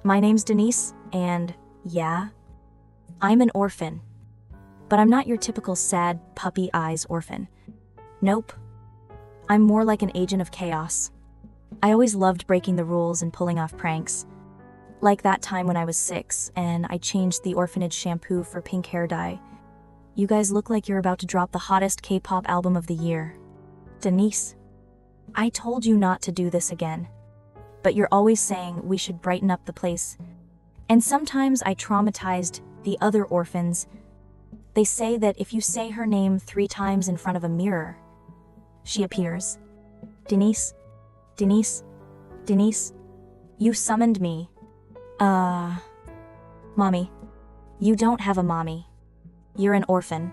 My name's Denise, and yeah, I'm an orphan. But I'm not your typical sad, puppy eyes orphan. Nope. I'm more like an agent of chaos. I always loved breaking the rules and pulling off pranks. Like that time when I was 6 and I changed the orphanage shampoo for pink hair dye. You guys look like you're about to drop the hottest K-pop album of the year. Denise, I told you not to do this again. But you're always saying we should brighten up the place. And sometimes I traumatized the other orphans. They say that if you say her name 3 times in front of a mirror, she appears. Denise, Denise, Denise, you summoned me. Mommy, you don't have a mommy. You're an orphan.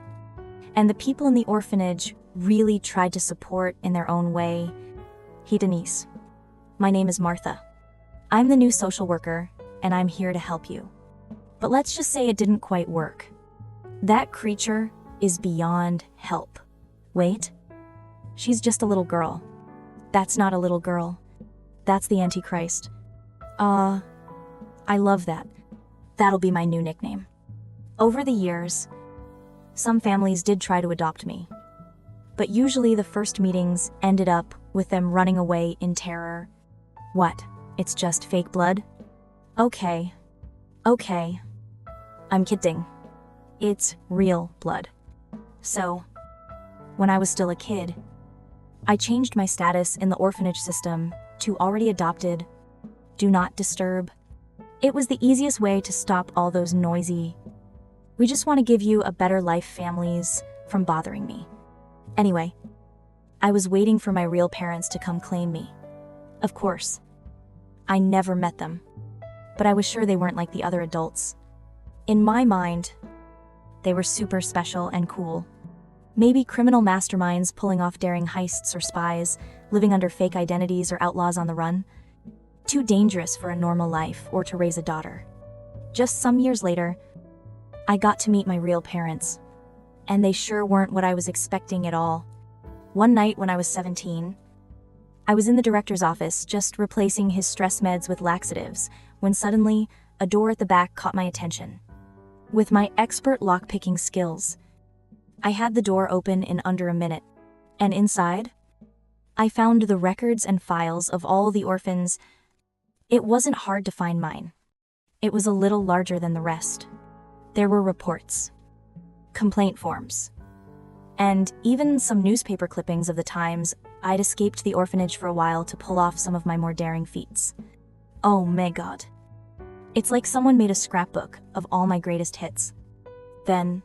And the people in the orphanage really tried to support in their own way. Hey Denise, my name is Martha. I'm the new social worker, and I'm here to help you. But let's just say it didn't quite work. That creature is beyond help. Wait, she's just a little girl. That's not a little girl. That's the Antichrist. I love that. That'll be my new nickname. Over the years, some families did try to adopt me. But usually the first meetings ended up with them running away in terror. What? It's just fake blood? Okay. I'm kidding. It's real blood. So, when I was still a kid, I changed my status in the orphanage system to already adopted, do not disturb. It was the easiest way to stop all those noisy, we just want to give you a better life families from bothering me. Anyway, I was waiting for my real parents to come claim me. Of course, I never met them, but I was sure they weren't like the other adults. In my mind, they were super special and cool. Maybe criminal masterminds pulling off daring heists or spies, living under fake identities or outlaws on the run. Too dangerous for a normal life or to raise a daughter. Just some years later, I got to meet my real parents, and they sure weren't what I was expecting at all. One night when I was 17, I was in the director's office just replacing his stress meds with laxatives when suddenly a door at the back caught my attention. With my expert lockpicking skills, I had the door open in under a minute, and inside, I found the records and files of all the orphans. It wasn't hard to find mine. It was a little larger than the rest. There were reports, complaint forms, and even some newspaper clippings of the times I'd escaped the orphanage for a while to pull off some of my more daring feats. Oh my god. It's like someone made a scrapbook of all my greatest hits. Then,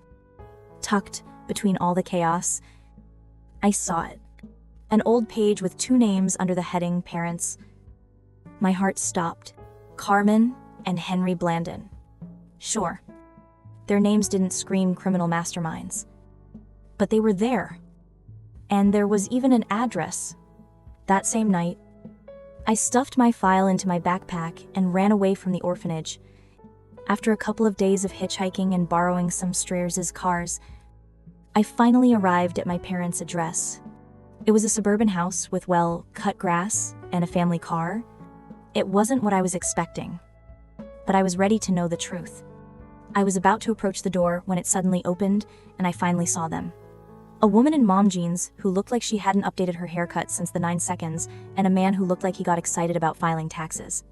tucked between all the chaos, I saw it. An old page with 2 names under the heading Parents. My heart stopped. Carmen and Henry Blandon. Sure, their names didn't scream criminal masterminds, but they were there. And there was even an address. That same night, I stuffed my file into my backpack and ran away from the orphanage. After a couple of days of hitchhiking and borrowing some strayers' cars, I finally arrived at my parents' address. It was a suburban house with well-cut grass and a family car. It wasn't what I was expecting, but I was ready to know the truth. I was about to approach the door when it suddenly opened, and I finally saw them. A woman in mom jeans who looked like she hadn't updated her haircut since the 9 seconds, and a man who looked like he got excited about filing taxes.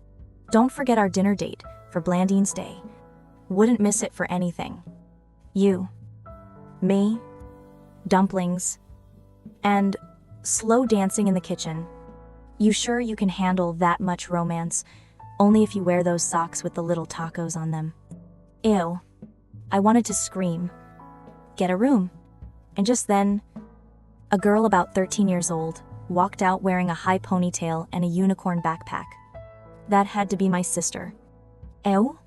Don't forget our dinner date for Blandine's Day. Wouldn't miss it for anything. You, me, dumplings, and slow dancing in the kitchen. You sure you can handle that much romance? Only if you wear those socks with the little tacos on them. Ew. I wanted to scream. Get a room. And just then, a girl about 13 years old walked out wearing a high ponytail and a unicorn backpack. That had to be my sister. Ew?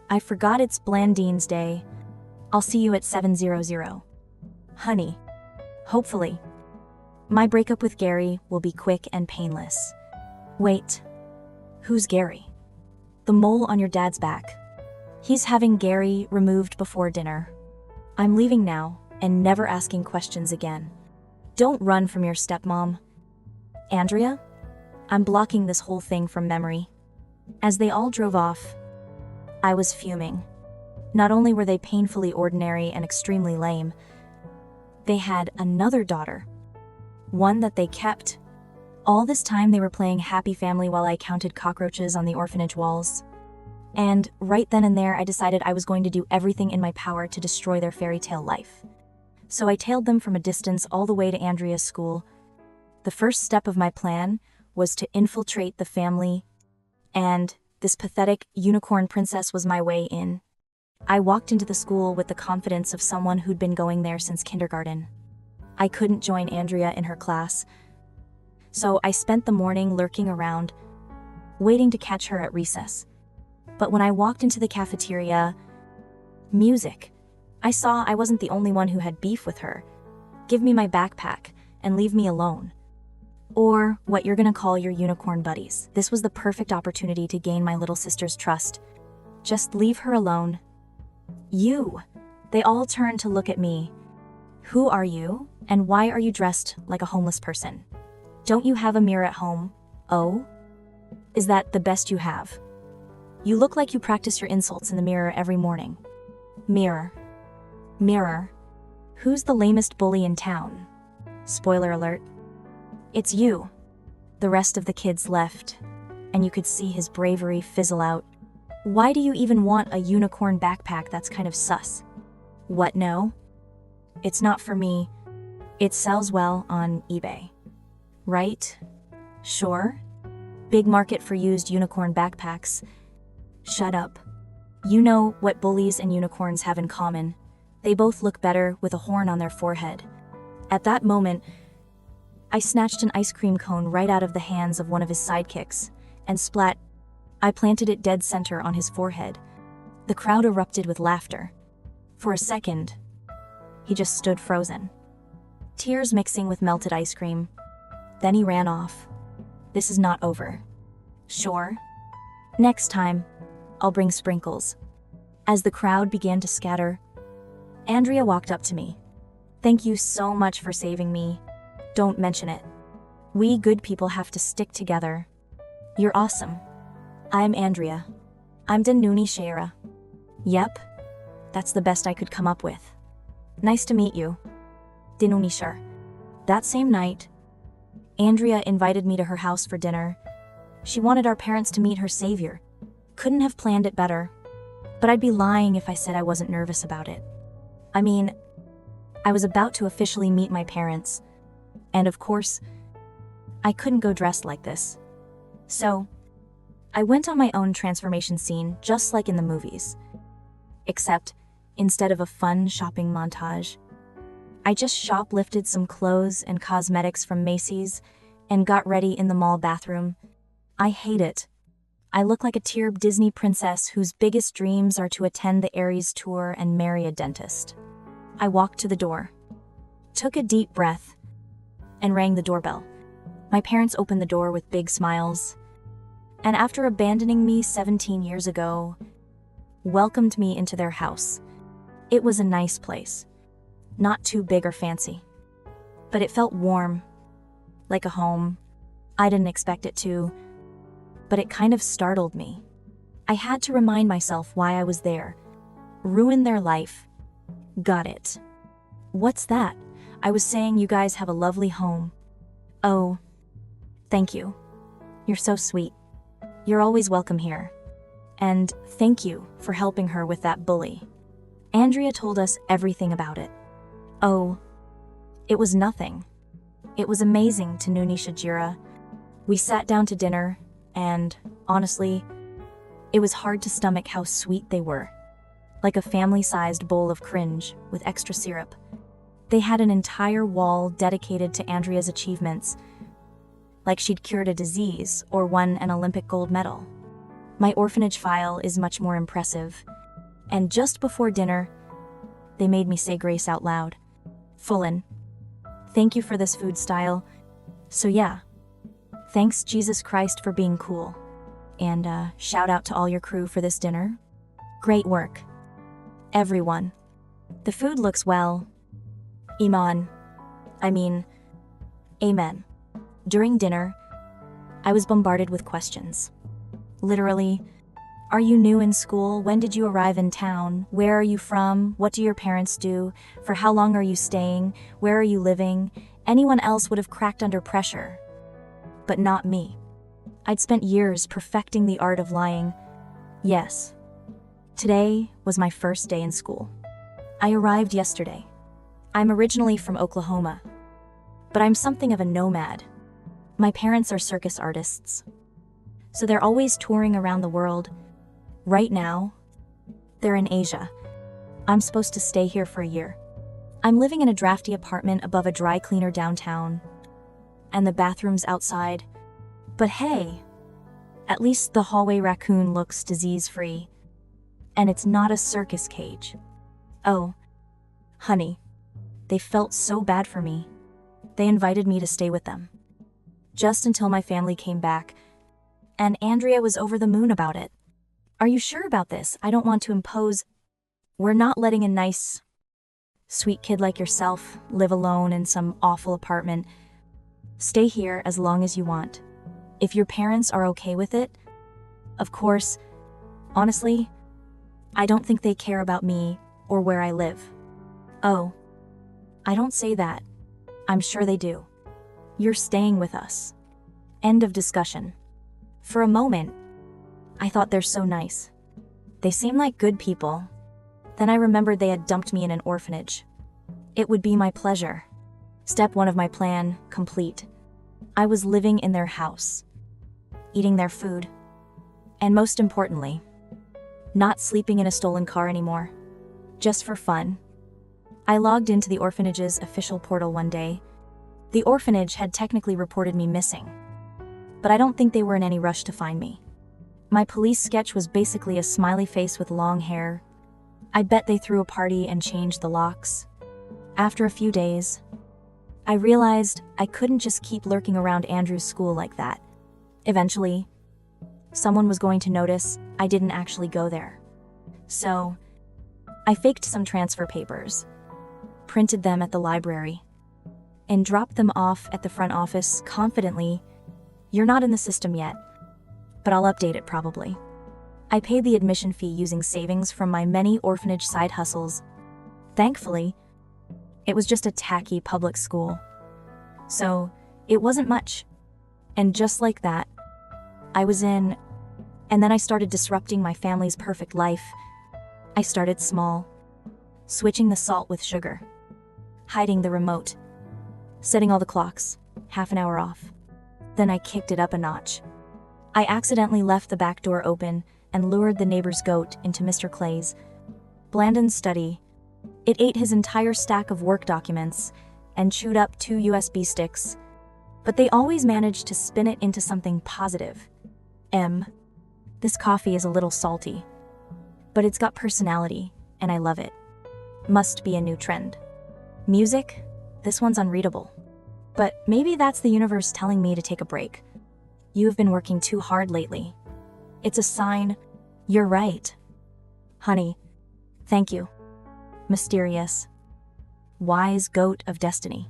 I forgot it's Blandine's Day. I'll see you at 7:00. Honey. Hopefully. My breakup with Gary will be quick and painless. Wait. Who's Gary? The mole on your dad's back. He's having Gary removed before dinner. I'm leaving now and never asking questions again. Don't run from your stepmom. Andrea? I'm blocking this whole thing from memory. As they all drove off, I was fuming. Not only were they painfully ordinary and extremely lame, they had another daughter, one that they kept. All this time they were playing happy family while I counted cockroaches on the orphanage walls. And right then and there I decided I was going to do everything in my power to destroy their fairy tale life. So I tailed them from a distance all the way to Andrea's school. The first step of my plan was to infiltrate the family, and this pathetic unicorn princess was my way in. I walked into the school with the confidence of someone who'd been going there since kindergarten. I couldn't join Andrea in her class, so I spent the morning lurking around, waiting to catch her at recess. But when I walked into the cafeteria, music. I saw I wasn't the only one who had beef with her. Give me my backpack and leave me alone. Or what you're gonna call your unicorn buddies. This was the perfect opportunity to gain my little sister's trust. Just leave her alone. You! They all turned to look at me. Who are you, and why are you dressed like a homeless person? Don't you have a mirror at home? Oh? Is that the best you have? You look like you practice your insults in the mirror every morning. Mirror. Mirror. Who's the lamest bully in town? Spoiler alert. It's you. The rest of the kids left, and you could see his bravery fizzle out. Why do you even want a unicorn backpack? That's kind of sus. What, no? It's not for me. It sells well on eBay. Right? Sure. Big market for used unicorn backpacks. Shut up. You know what bullies and unicorns have in common. They both look better with a horn on their forehead. At that moment, I snatched an ice cream cone right out of the hands of one of his sidekicks, and splat, I planted it dead center on his forehead. The crowd erupted with laughter. For a second, he just stood frozen, tears mixing with melted ice cream. Then he ran off. This is not over. Sure. Next time, I'll bring sprinkles. As the crowd began to scatter, Andrea walked up to me. Thank you so much for saving me. Don't mention it. We good people have to stick together. You're awesome. I'm Andrea. I'm Denuni Shara. Yep. That's the best I could come up with. Nice to meet you. Denuni Shar. That same night, Andrea invited me to her house for dinner. She wanted our parents to meet her savior. Couldn't have planned it better. But I'd be lying if I said I wasn't nervous about it. I mean, I was about to officially meet my parents. And of course, I couldn't go dressed like this. So, I went on my own transformation scene just like in the movies. Except, instead of a fun shopping montage, I just shoplifted some clothes and cosmetics from Macy's and got ready in the mall bathroom. I hate it. I look like a tear Disney princess whose biggest dreams are to attend the Aries tour and marry a dentist. I walked to the door, took a deep breath, and rang the doorbell. My parents opened the door with big smiles, and after abandoning me 17 years ago, welcomed me into their house. It was a nice place, not too big or fancy, but it felt warm, like a home. I didn't expect it to, but it kind of startled me. I had to remind myself why I was there. Ruin their life. Got it. What's that? I was saying you guys have a lovely home. Oh, thank you. You're so sweet. You're always welcome here. And thank you for helping her with that bully. Andrea told us everything about it. Oh, it was nothing. It was amazing to Nuni Shajira. We sat down to dinner, and honestly, it was hard to stomach how sweet they were. Like a family-sized bowl of cringe with extra syrup. They had an entire wall dedicated to Andrea's achievements, like she'd cured a disease or won an Olympic gold medal. My orphanage file is much more impressive, and just before dinner, they made me say grace out loud. Fullen, thank you for this food style. So yeah, thanks Jesus Christ for being cool. And shout out to all your crew for this dinner. Great work. Everyone. The food looks well. Amen. During dinner, I was bombarded with questions. Literally. Are you new in school? When did you arrive in town? Where are you from? What do your parents do? For how long are you staying? Where are you living? Anyone else would have cracked under pressure. But not me. I'd spent years perfecting the art of lying. Yes. Today was my first day in school. I arrived yesterday. I'm originally from Oklahoma, but I'm something of a nomad. My parents are circus artists, so they're always touring around the world. Right now, they're in Asia. I'm supposed to stay here for a year. I'm living in a drafty apartment above a dry cleaner downtown, and the bathroom's outside. But hey, at least the hallway raccoon looks disease-free, and it's not a circus cage. Oh, honey, they felt so bad for me. They invited me to stay with them. Just until my family came back, and Andrea was over the moon about it. Are you sure about this? I don't want to impose. We're not letting a nice, sweet kid like yourself live alone in some awful apartment. Stay here as long as you want. If your parents are okay with it, of course. Honestly, I don't think they care about me or where I live. Oh, I don't say that. I'm sure they do. You're staying with us. End of discussion. For a moment, I thought they're so nice. They seem like good people. Then I remembered they had dumped me in an orphanage. It would be my pleasure. Step 1 of my plan complete. I was living in their house, eating their food, and most importantly, not sleeping in a stolen car anymore. Just for fun, I logged into the orphanage's official portal one day. The orphanage had technically reported me missing, but I don't think they were in any rush to find me. My police sketch was basically a smiley face with long hair. I bet they threw a party and changed the locks. After a few days, I realized I couldn't just keep lurking around Andrew's school like that. Eventually, someone was going to notice I didn't actually go there. So, I faked some transfer papers, printed them at the library, and dropped them off at the front office confidently. You're not in the system yet, but I'll update it probably. I paid the admission fee using savings from my many orphanage side hustles. Thankfully, it was just a tacky public school, so it wasn't much. And just like that, I was in, and then I started disrupting my family's perfect life. I started small, switching the salt with sugar, hiding the remote, setting all the clocks, half an hour off. Then I kicked it up a notch. I accidentally left the back door open and lured the neighbor's goat into Mr. Clay's, Blandon's study. It ate his entire stack of work documents and chewed up 2 USB sticks, but they always managed to spin it into something positive. This coffee is a little salty, but it's got personality, and I love it. Must be a new trend. Music? This one's unreadable. But maybe that's the universe telling me to take a break. You've been working too hard lately. It's a sign. You're right. Honey, thank you. Mysterious, wise goat of destiny.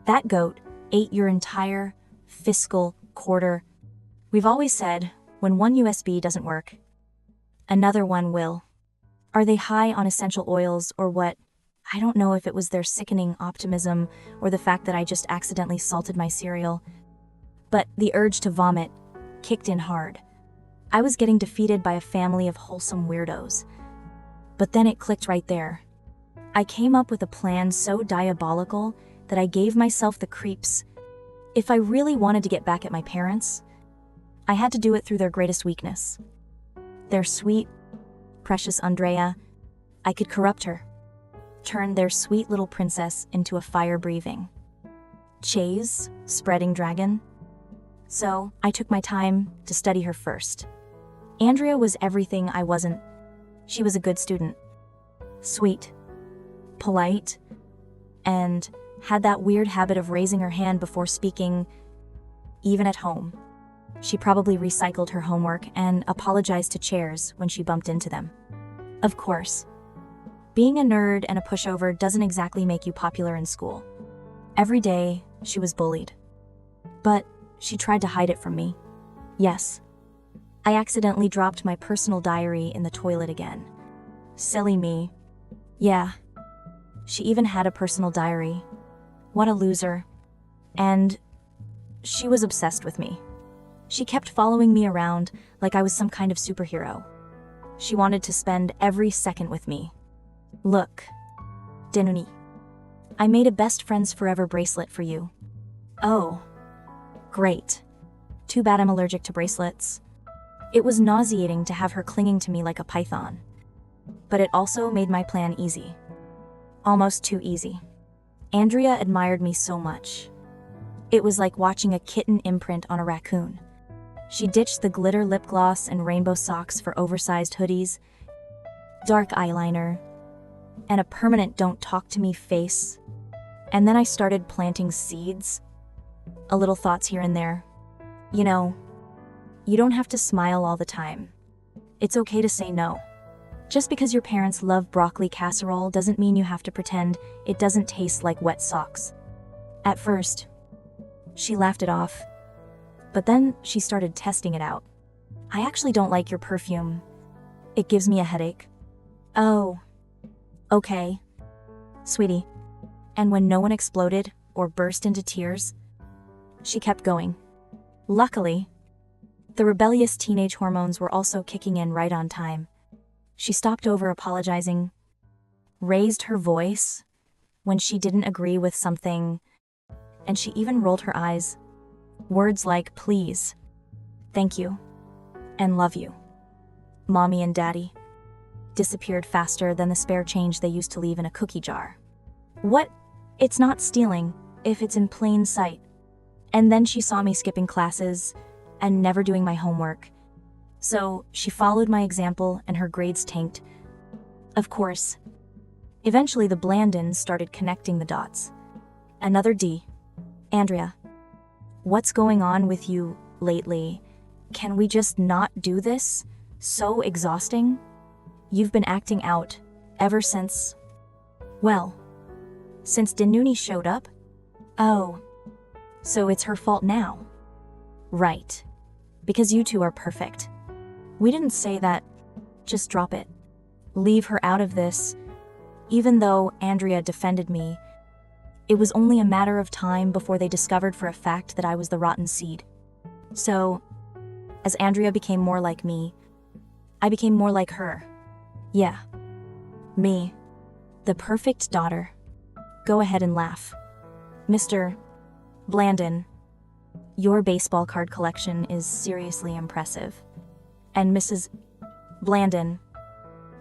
That goat ate your entire fiscal quarter. We've always said, when one USB doesn't work, another one will. Are they high on essential oils or what? I don't know if it was their sickening optimism or the fact that I just accidentally salted my cereal, but the urge to vomit kicked in hard. I was getting defeated by a family of wholesome weirdos. But then it clicked right there. I came up with a plan so diabolical that I gave myself the creeps. If I really wanted to get back at my parents, I had to do it through their greatest weakness. Their sweet, precious Andrea. I could corrupt her, turn their sweet little princess into a fire-breathing, spreading dragon. So I took my time to study her first. Andrea was everything I wasn't. She was a good student, sweet, polite, and had that weird habit of raising her hand before speaking, even at home. She probably recycled her homework and apologized to chairs when she bumped into them. Of course, being a nerd and a pushover doesn't exactly make you popular in school. Every day, she was bullied. But she tried to hide it from me. Yes, I accidentally dropped my personal diary in the toilet again. Silly me. Yeah. She even had a personal diary. What a loser. And she was obsessed with me. She kept following me around like I was some kind of superhero. She wanted to spend every second with me. Look, Denuni, I made a best friends forever bracelet for you. Oh, great. Too bad I'm allergic to bracelets. It was nauseating to have her clinging to me like a python. But it also made my plan easy. Almost too easy. Andrea admired me so much. It was like watching a kitten imprint on a raccoon. She ditched the glitter lip gloss and rainbow socks for oversized hoodies, dark eyeliner, and a permanent don't talk to me face. And then I started planting seeds. A little thoughts here and there. You know, you don't have to smile all the time. It's okay to say no. Just because your parents love broccoli casserole doesn't mean you have to pretend it doesn't taste like wet socks. At first, she laughed it off, but then she started testing it out. I actually don't like your perfume. It gives me a headache. Oh, okay, sweetie. And when no one exploded or burst into tears, she kept going. Luckily, the rebellious teenage hormones were also kicking in right on time. She stopped over apologizing, raised her voice when she didn't agree with something, and she even rolled her eyes. Words like please, thank you, and love you, mommy and daddy, disappeared faster than the spare change they used to leave in a cookie jar. What? It's not stealing if it's in plain sight. And then she saw me skipping classes and never doing my homework. So she followed my example and her grades tanked. Of course. Eventually the Blandons started connecting the dots. Another D. Andrea, what's going on with you lately? Can we just not do this? So exhausting. You've been acting out ever since, well, since Denuni showed up? Oh, so it's her fault now. Right. Because you two are perfect. We didn't say that. Just drop it. Leave her out of this. Even though Andrea defended me, it was only a matter of time before they discovered for a fact that I was the rotten seed. So, as Andrea became more like me, I became more like her. Yeah. Me. The perfect daughter. Go ahead and laugh. Mr. Blandon, your baseball card collection is seriously impressive. And Mrs. Blandon,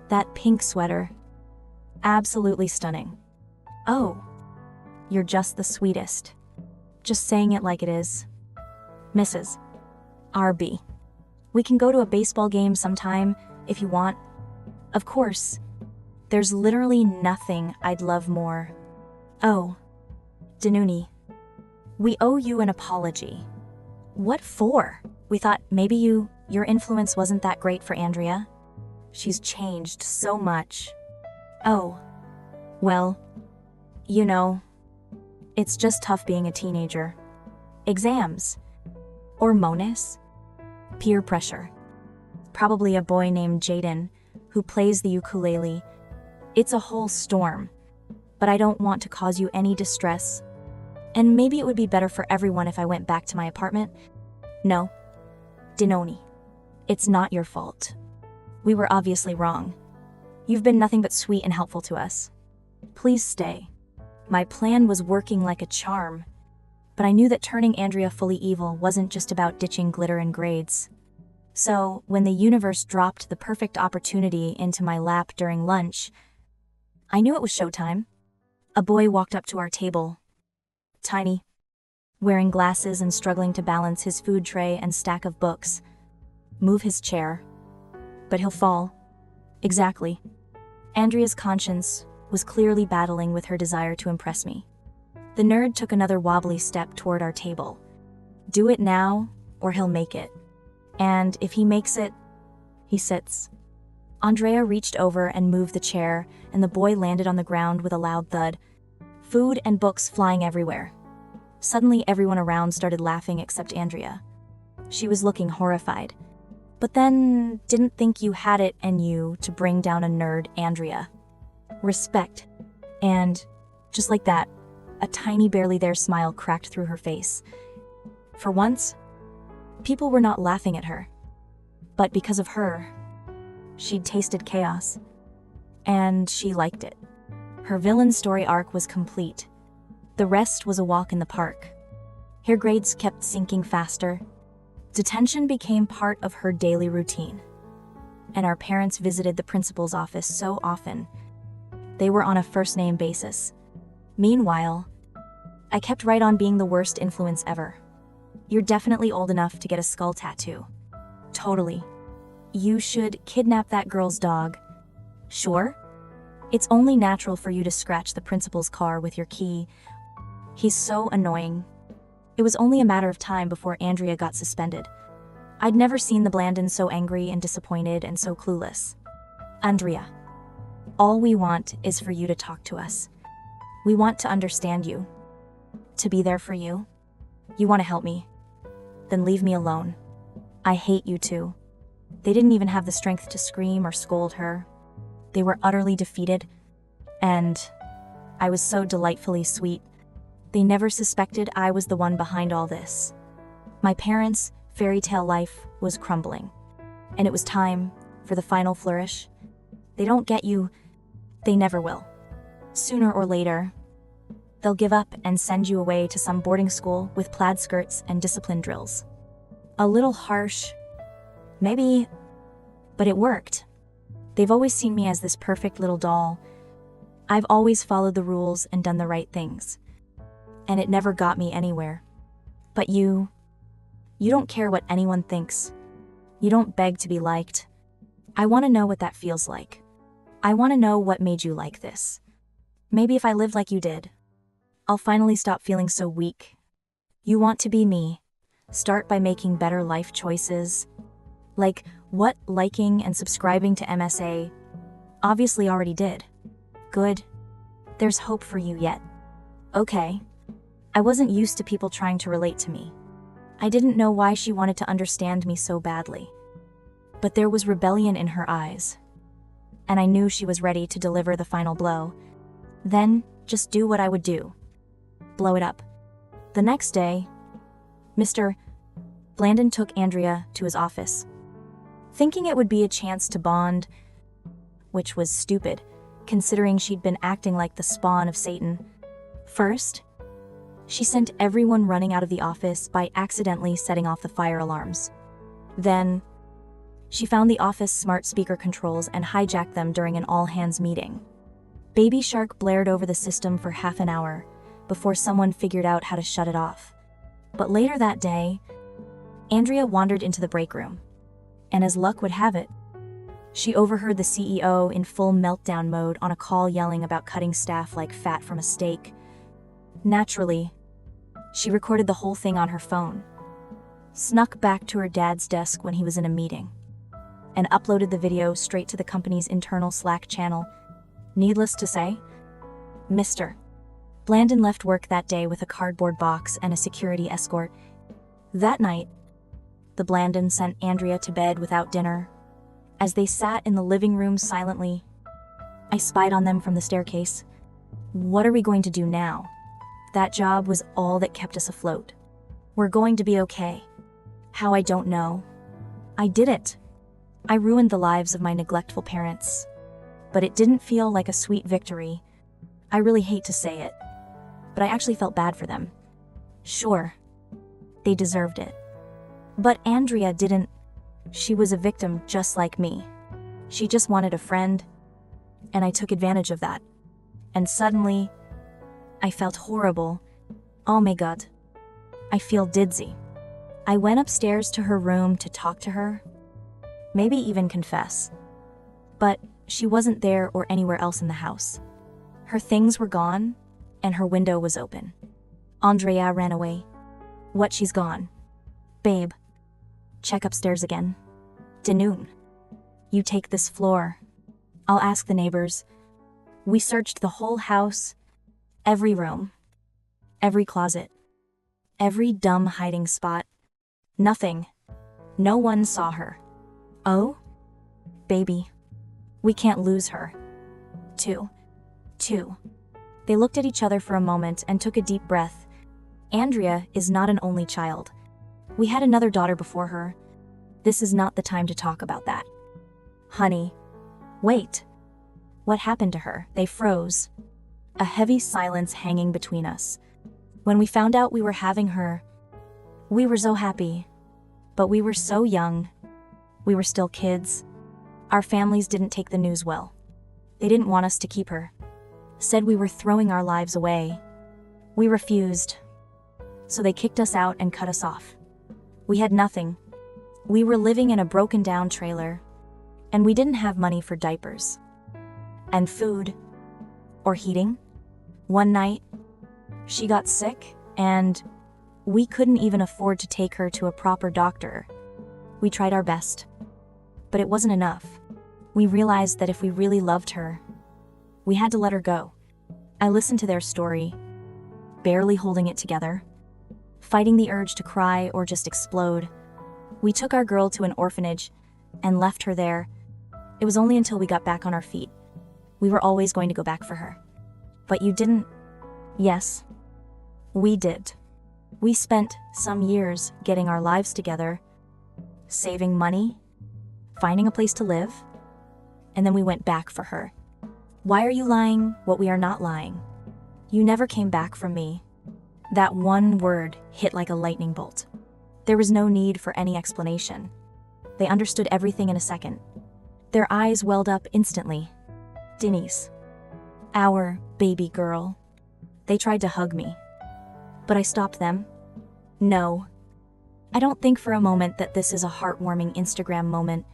that pink sweater, absolutely stunning. Oh, you're just the sweetest. Just saying it like it is. Mrs. RB, we can go to a baseball game sometime if you want. Of course, there's literally nothing I'd love more. Oh, Denuni, we owe you an apology. What for? We thought maybe your influence wasn't that great for Andrea. She's changed so much. Oh, well, you know, it's just tough being a teenager. Exams. Or Monis. Peer pressure. Probably a boy named Jaden, who plays the ukulele. It's a whole storm. But I don't want to cause you any distress. And maybe it would be better for everyone if I went back to my apartment. No. Denoni. It's not your fault. We were obviously wrong. You've been nothing but sweet and helpful to us. Please stay. My plan was working like a charm. But I knew that turning Andrea fully evil wasn't just about ditching glitter and grades. So, when the universe dropped the perfect opportunity into my lap during lunch, I knew it was showtime. A boy walked up to our table. Tiny. Wearing glasses and struggling to balance his food tray and stack of books. Move his chair. But he'll fall. Exactly. Andrea's conscience was clearly battling with her desire to impress me. The nerd took another wobbly step toward our table. Do it now, or he'll make it. And if he makes it, he sits. Andrea reached over and moved the chair, and the boy landed on the ground with a loud thud. Food and books flying everywhere. Suddenly, everyone around started laughing except Andrea. She was looking horrified. but then didn't think you had it in you to bring down a nerd, Andrea. Respect. And just like that, a tiny barely there smile cracked through her face. For once, people were not laughing at her. But because of her, she'd tasted chaos. And she liked it. Her villain story arc was complete. The rest was a walk in the park. Her grades kept sinking faster. Detention became part of her daily routine. And our parents visited the principal's office so often. They were on a first-name basis. Meanwhile, I kept right on being the worst influence ever. You're definitely old enough to get a skull tattoo. Totally. You should kidnap that girl's dog. Sure? It's only natural for you to scratch the principal's car with your key. He's so annoying. It was only a matter of time before Andrea got suspended. I'd never seen the Blandons so angry and disappointed and so clueless. Andrea, all we want is for you to talk to us. We want to understand you. To be there for you. You want to help me? Then leave me alone. I hate you two. They didn't even have the strength to scream or scold her. They were utterly defeated, and I was so delightfully sweet. They never suspected I was the one behind all this. My parents' fairy tale life was crumbling, and it was time for the final flourish. They don't get you. They never will. Sooner or later, they'll give up and send you away to some boarding school with plaid skirts and discipline drills. A little harsh, maybe, but it worked. They've always seen me as this perfect little doll. I've always followed the rules and done the right things. And it never got me anywhere. But you don't care what anyone thinks. You don't beg to be liked. I want to know what that feels like. I want to know what made you like this. Maybe if I lived like you did, I'll finally stop feeling so weak. You want to be me. Start by making better life choices. Like what liking and subscribing to MSA obviously already did. Good. There's hope for you yet. Okay. I wasn't used to people trying to relate to me. I didn't know why she wanted to understand me so badly. But there was rebellion in her eyes. And I knew she was ready to deliver the final blow. Then, just do what I would do. Blow it up. The next day, Mr. Blandon took Andrea to his office, thinking it would be a chance to bond, which was stupid, considering she'd been acting like the spawn of Satan. First, she sent everyone running out of the office by accidentally setting off the fire alarms. Then, she found the office smart speaker controls and hijacked them during an all-hands meeting. Baby Shark blared over the system for half an hour before someone figured out how to shut it off. But later that day, Andrea wandered into the break room, and as luck would have it, she overheard the CEO in full meltdown mode on a call yelling about cutting staff like fat from a steak. Naturally, she recorded the whole thing on her phone, snuck back to her dad's desk when he was in a meeting, and uploaded the video straight to the company's internal Slack channel. Needless to say, Mr. Blandon left work that day with a cardboard box and a security escort. That night, the Blandons sent Andrea to bed without dinner. As they sat in the living room silently, I spied on them from the staircase. What are we going to do now? That job was all that kept us afloat. We're going to be okay. How, I don't know. I did it. I ruined the lives of my neglectful parents. But it didn't feel like a sweet victory. I really hate to say it, but I actually felt bad for them. Sure, they deserved it. But Andrea didn't. She was a victim just like me. She just wanted a friend, and I took advantage of that. And suddenly, I felt horrible. Oh my God. I feel dizzy. I went upstairs to her room to talk to her, maybe even confess. But she wasn't there or anywhere else in the house. Her things were gone, and her window was open. Andrea ran away. What, she's gone? Babe, check upstairs again. Danoon, you take this floor. I'll ask the neighbors. We searched the whole house, every room, every closet, every dumb hiding spot. Nothing. No one saw her. Oh? Baby. We can't lose her. Two. They looked at each other for a moment and took a deep breath. Andrea is not an only child. We had another daughter before her. This is not the time to talk about that. Honey. Wait. What happened to her? They froze. A heavy silence hanging between us. When we found out we were having her, we were so happy. But we were so young. We were still kids. Our families didn't take the news well. They didn't want us to keep her. Said we were throwing our lives away. We refused. So they kicked us out and cut us off. We had nothing. We were living in a broken-down trailer. And we didn't have money for diapers. And food. Or heating. One night, she got sick, and we couldn't even afford to take her to a proper doctor. We tried our best. But it wasn't enough. We realized that if we really loved her, we had to let her go. I listened to their story, barely holding it together, fighting the urge to cry or just explode. We took our girl to an orphanage and left her there. It was only until we got back on our feet. We were always going to go back for her. But you didn't. Yes, we did. We spent some years getting our lives together, saving money, finding a place to live, and then we went back for her. Why are you lying what we are not lying? You never came back from me. That one word hit like a lightning bolt. There was no need for any explanation. They understood everything in a second. Their eyes welled up instantly. Denise. Our baby girl. They tried to hug me. But I stopped them. No. I don't think for a moment that this is a heartwarming Instagram moment.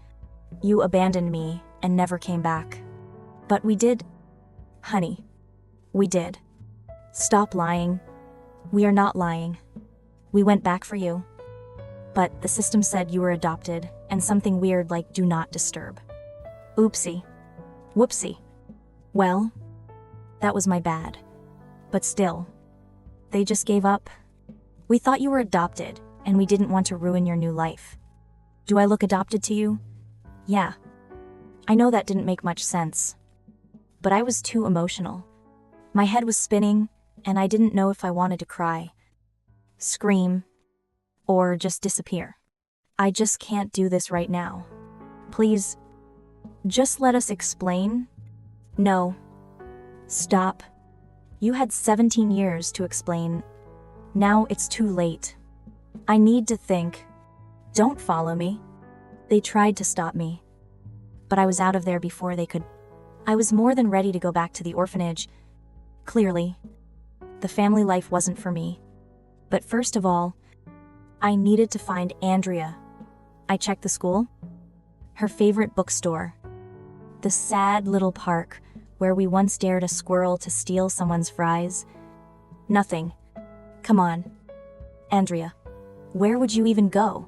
You abandoned me and never came back. But we did. Honey. We did. Stop lying. We are not lying. We went back for you. But the system said you were adopted, and something weird like do not disturb. Oopsie. Whoopsie. Well, that was my bad. But still, they just gave up. We thought you were adopted, and we didn't want to ruin your new life. Do I look adopted to you? Yeah. I know that didn't make much sense. But I was too emotional. My head was spinning, and I didn't know if I wanted to cry, scream, or just disappear. I just can't do this right now. Please, just let us explain. No. Stop. You had 17 years to explain. Now it's too late. I need to think. Don't follow me. They tried to stop me. But I was out of there before they could. I was more than ready to go back to the orphanage. Clearly, the family life wasn't for me. But first of all, I needed to find Andrea. I checked the school, her favorite bookstore, the sad little park where we once dared a squirrel to steal someone's fries. Nothing. Come on. Andrea, where would you even go?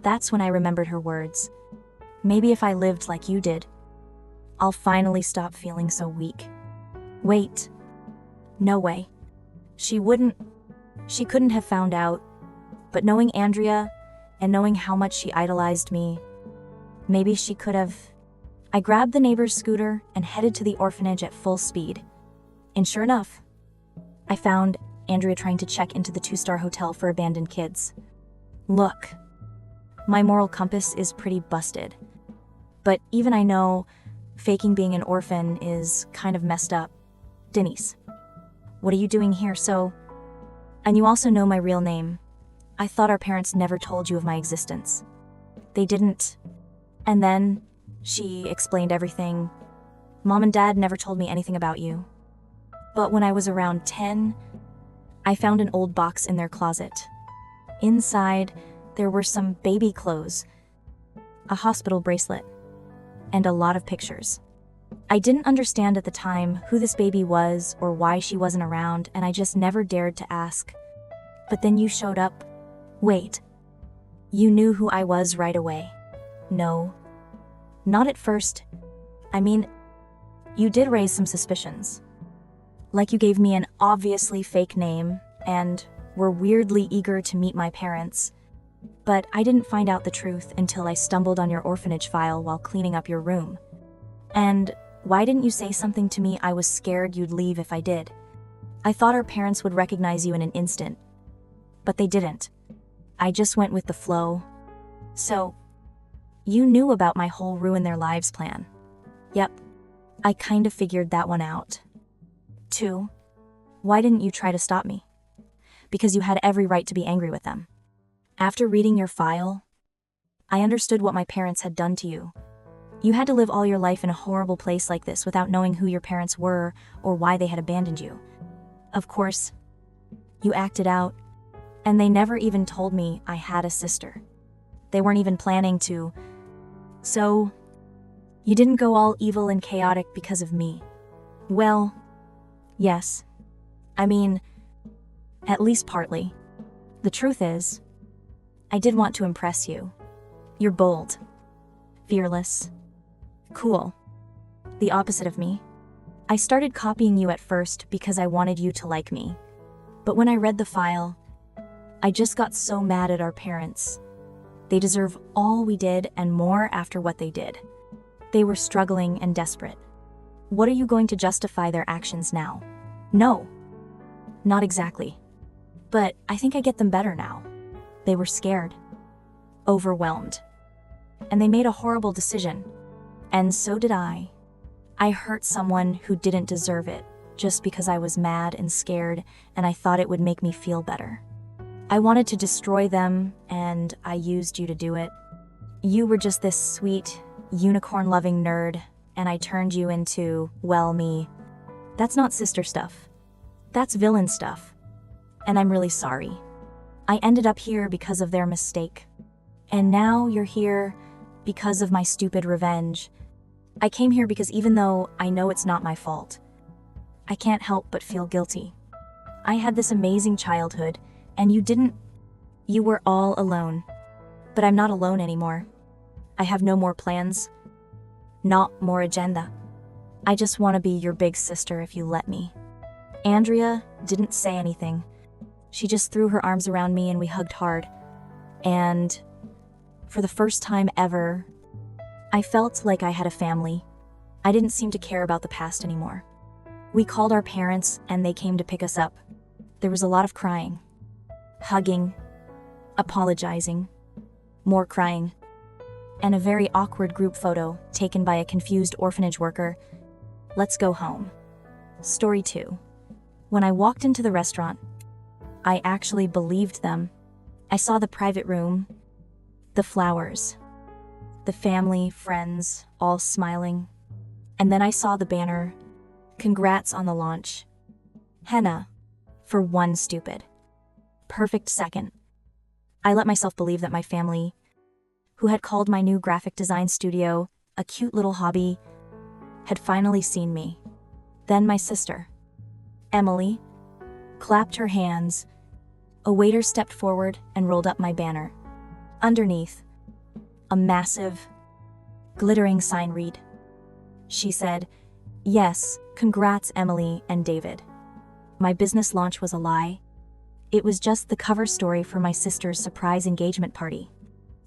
That's when I remembered her words. Maybe if I lived like you did, I'll finally stop feeling so weak. Wait. No way. She couldn't have found out. But knowing Andrea, and knowing how much she idolized me, maybe she could have. I grabbed the neighbor's scooter and headed to the orphanage at full speed. And sure enough, I found Andrea trying to check into the 2-star hotel for abandoned kids. Look, my moral compass is pretty busted. But even I know faking being an orphan is kind of messed up. Denise, what are you doing here? And you also know my real name. I thought our parents never told you of my existence. They didn't. And then she explained everything. Mom and Dad never told me anything about you. But when I was around 10, I found an old box in their closet. Inside, there were some baby clothes, a hospital bracelet, and a lot of pictures. I didn't understand at the time who this baby was or why she wasn't around, and I just never dared to ask. But then you showed up. Wait. You knew who I was right away. No. Not at first. I mean, you did raise some suspicions. Like you gave me an obviously fake name, and were weirdly eager to meet my parents. But I didn't find out the truth until I stumbled on your orphanage file while cleaning up your room. And why didn't you say something to me? I was scared you'd leave if I did. I thought our parents would recognize you in an instant. But they didn't. I just went with the flow. So, you knew about my whole ruin their lives plan. Yep, I kind of figured that one out. 2. Why didn't you try to stop me? Because you had every right to be angry with them. After reading your file, I understood what my parents had done to you. You had to live all your life in a horrible place like this without knowing who your parents were or why they had abandoned you. Of course, you acted out, and they never even told me I had a sister. They weren't even planning to. So, you didn't go all evil and chaotic because of me. Well, yes. I mean, at least partly. The truth is, I did want to impress you. You're bold, fearless, cool. The opposite of me. I started copying you at first because I wanted you to like me. But when I read the file, I just got so mad at our parents. They deserve all we did and more after what they did. They were struggling and desperate. What are you going to justify their actions now? No, not exactly. But I think I get them better now. They were scared, overwhelmed, and they made a horrible decision. And so did I. I hurt someone who didn't deserve it just because I was mad and scared and I thought it would make me feel better. I wanted to destroy them and I used you to do it. You were just this sweet, unicorn-loving nerd and I turned you into, well, me. That's not sister stuff. That's villain stuff. And I'm really sorry. I ended up here because of their mistake. And now you're here because of my stupid revenge. I came here because even though I know it's not my fault, I can't help but feel guilty. I had this amazing childhood, and you didn't. You were all alone. But I'm not alone anymore. I have no more plans. Not more agenda. I just want to be your big sister if you let me. Andrea didn't say anything. She just threw her arms around me and we hugged hard. And for the first time ever, I felt like I had a family. I didn't seem to care about the past anymore. We called our parents and they came to pick us up. There was a lot of crying, hugging, apologizing, more crying, and a very awkward group photo taken by a confused orphanage worker. Let's go home. Story 2. When I walked into the restaurant, I actually believed them. I saw the private room, the flowers, the family, friends, all smiling. And then I saw the banner, "Congrats on the launch." Henna, for one stupid, perfect second. I let myself believe that my family, who had called my new graphic design studio a cute little hobby, had finally seen me. Then my sister, Emily, clapped her hands. A waiter stepped forward and rolled up my banner. Underneath, a massive, glittering sign read. She said, "Yes, congrats Emily and David." My business launch was a lie. It was just the cover story for my sister's surprise engagement party.